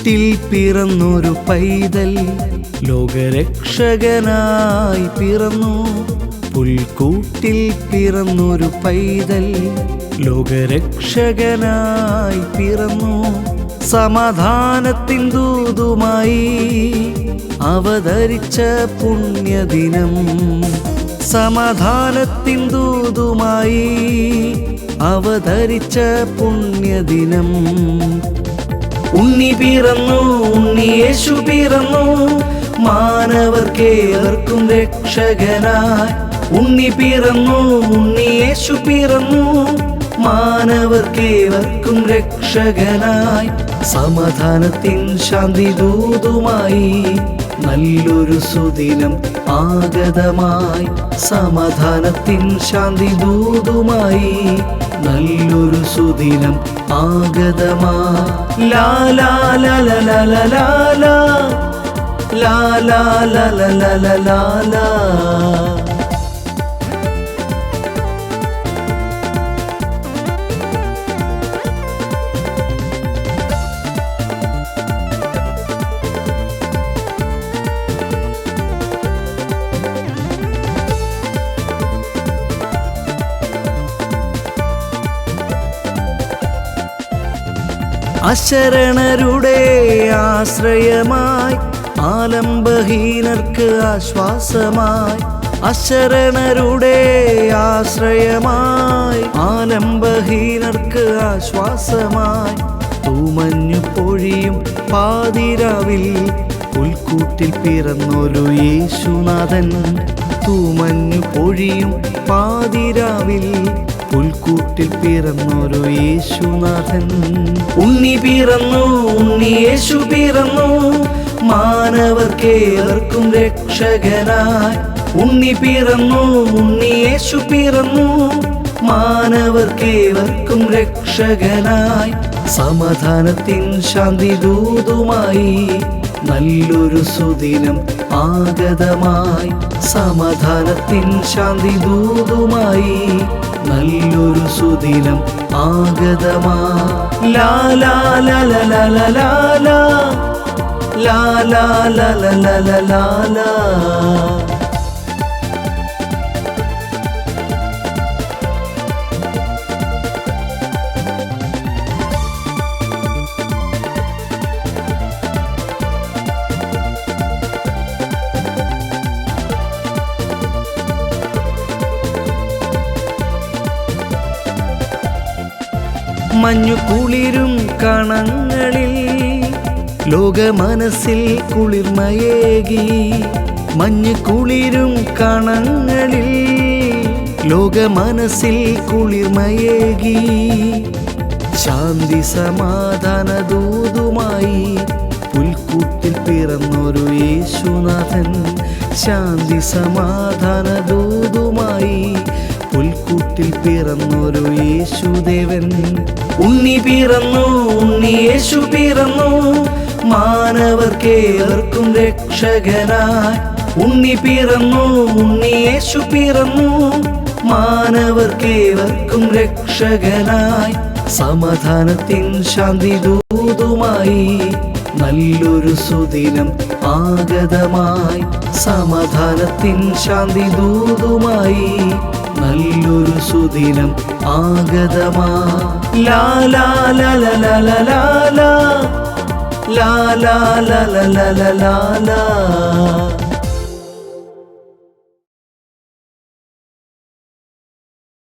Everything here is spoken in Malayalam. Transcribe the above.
പുൽക്കൂട്ടിൽ പിറന്നൊരു പൈതൽ ലോകരക്ഷകനായി പിറന്നു. പുൽക്കൂട്ടിൽ പിറന്നൊരു പൈതൽ ലോകരക്ഷകനായി പിറന്നു. സമാധാനത്തിൻ ദൂതുമായി അവതരിച്ച പുണ്യദിനം. സമാധാനത്തിൻ ദൂതുമായി അവതരിച്ച പുണ്യദിനം. ഉണ്ണി പിറന്നു, ഉണ്ണി യേശു പിറന്നു, മാനവർക്കേവർക്കും രക്ഷകനായി. ഉണ്ണി പിറന്നു, ഉണ്ണി യേശു പിറന്നു, മാനവർക്കേവർക്കും രക്ഷകനായി. സമാധാനത്തിൻ ശാന്തി ദൂതുമായി നല്ലൊരു സുദിനം ആഗതമായി. സമാധാനത്തിൻ ശാന്തി ദൂതുമായി നല്ലൊരു സുദിനം ആഗതമായി. ലാ ലാ ലാ ലാ ലാ ലാ ലാ ലാ ലാ ലാ ലാ ലാ ലാ. അശരണരുടെ ആശ്രയമായി, ആലംബഹീനർക്ക് ആശ്വാസമായി. അശരണരുടെ ആശ്രയമായി, ആലംബഹീനർക്ക് ആശ്വാസമായി. തൂമഞ്ഞു പൊഴിയും പാതിരാവിൽ പുൽക്കൂട്ടിൽ പിറന്നൊരു യേശുനാഥൻ. തൂമഞ്ഞു പൊഴിയും പാതിരാവിൽ പുൽക്കൂട്ടിൽ പിറന്നൊരു യേശുനാഥൻ. ഉണ്ണി പിറന്നു, ഉണ്ണി യേശു പിറന്നു, മാനവർക്കേവർക്കും രക്ഷകനായി. ഉണ്ണി പിറന്നു, ഉണ്ണി യേശു പിറന്നു, മാനവർക്കേവർക്കും രക്ഷകനായി. സമാധാനത്തിൻ ശാന്തി ദൂതുമായി നല്ലൊരു സുദിനം ആഗതമായി. സമാധാനത്തിൻ ശാന്തി ദൂതുമായി നല്ലൊരു സുദിനം ആഗതമായി. ലാ ലാ ലാ ലാ ലാ ലാ ലാ ലാ ലാ ലാ ലാ ലാ ലാ. മഞ്ഞു കുളിരും കണങ്ങളിൽ ലോകമനസ്സിൽ കുളിർമയേകി. മഞ്ഞു കുളിരും കണങ്ങളിൽ ലോകമനസ്സിൽ കുളിർമയേകി. ശാന്തി സമാധാന ദൂതുമായി പുൽക്കൂട്ടിൽ പിറന്നൊരു യേശുനാഥൻ. ശാന്തി സമാധാന ദൂതുമായി പുൽക്കൂട്ടിൽ പിറന്നൊരു യേശുദേവൻ. ഉണ്ണി പിറന്നു, ഉണ്ണി യേശു പിറന്നു, മാനവർക്കേവർക്കും രക്ഷകനായി. ഉണ്ണി പിറന്നു, ഉണ്ണി യേശു പിറന്നു, മാനവർക്കേവർക്കും രക്ഷകനായി. സമാധാനത്തിൻ ശാന്തി ദൂതുമായി നല്ലൊരു സുദിനം ആഗതമായി. സമാധാനത്തിൻ ശാന്തി ദൂതുമായി നല്ലൊരു സുദിനം ആഗതമായി. ലാ ലാ ലാ ലാ ലാ ലാ ലാ ലാ ലാ ലാ ലാ ലാ ലാ ലാ.